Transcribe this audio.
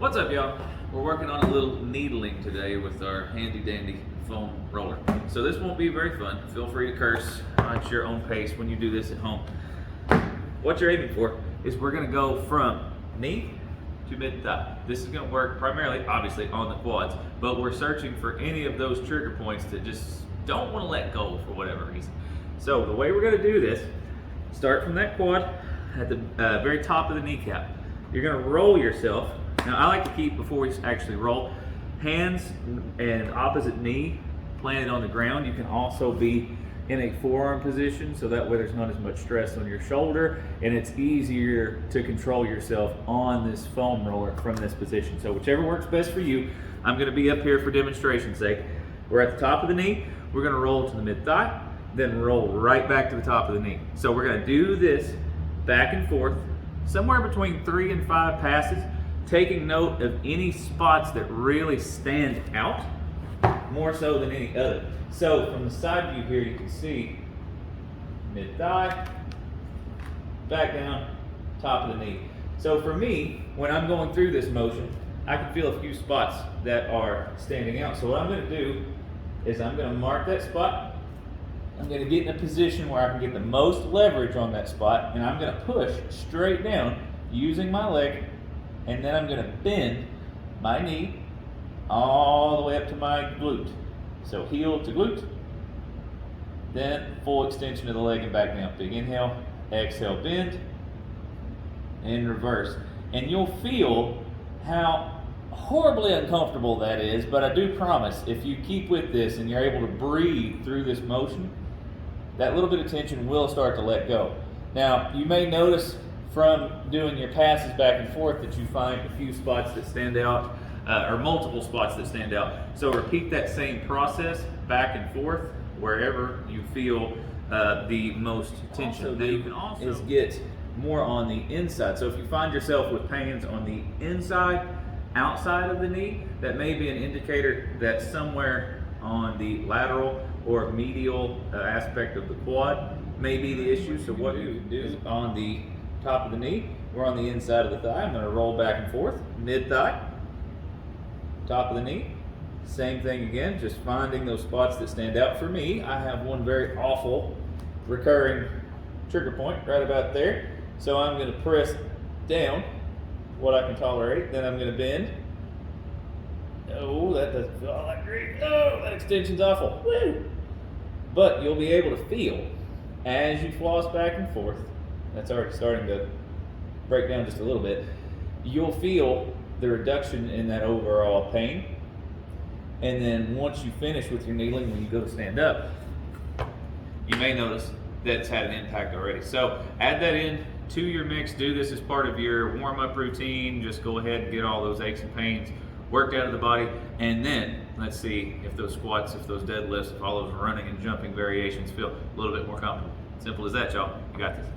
What's up, y'all? We're working on a little needling today with our handy dandy foam roller. So this won't be very fun. Feel free to curse at your own pace when you do this at home. What you're aiming for is we're gonna go from knee to mid-thigh. This is gonna work primarily, obviously, on the quads, but we're searching for any of those trigger points that just don't wanna let go for whatever reason. So the way we're gonna do this, start from that quad at the very top of the kneecap. You're gonna roll yourself. Now I like to keep, before we actually roll, hands and opposite knee planted on the ground. You can also be in a forearm position, so that way there's not as much stress on your shoulder and it's easier to control yourself on this foam roller from this position. So whichever works best for you. I'm gonna be up here for demonstration's sake. We're at the top of the knee, we're gonna roll to the mid-thigh, then roll right back to the top of the knee. So we're gonna do this back and forth, somewhere between 3 and 5 passes, taking note of any spots that really stand out more so than any other. So from the side view here, you can see mid-thigh, back down, top of the knee. So for me, when I'm going through this motion, I can feel a few spots that are standing out. So what I'm gonna do is I'm gonna mark that spot. I'm gonna get in a position where I can get the most leverage on that spot, and I'm gonna push straight down using my leg, and then I'm gonna bend my knee all the way up to my glute. So heel to glute, then full extension of the leg and back down. Big inhale, exhale, bend, and reverse. And you'll feel how horribly uncomfortable that is, but I do promise, if you keep with this and you're able to breathe through this motion, that little bit of tension will start to let go. Now, you may notice from doing your passes back and forth that you find a few spots that stand out, or multiple spots that stand out. So repeat that same process back and forth wherever you feel the most tension. Now you can also get more on the inside. So if you find yourself with pains on the inside, outside of the knee, that may be an indicator that somewhere on the lateral or medial aspect of the quad may be the issue. So what you do is on the top of the knee, we're on the inside of the thigh. I'm going to roll back and forth, mid-thigh, top of the knee. Same thing again, just finding those spots that stand out. For me, I have one very awful recurring trigger point right about there. So I'm going to press down what I can tolerate, then I'm going to bend. Oh, that doesn't feel all that great. Oh, that extension's awful. Woo! But you'll be able to feel as you floss back and forth. That's already starting to break down just a little bit. You'll feel the reduction in that overall pain. And then once you finish with your kneeling, when you go to stand up, you may notice that's had an impact already. So add that in to your mix. Do this as part of your warm-up routine. Just go ahead and get all those aches and pains worked out of the body. And then let's see if those squats, if those deadlifts, if all those running and jumping variations feel a little bit more comfortable. Simple as that, y'all. You got this.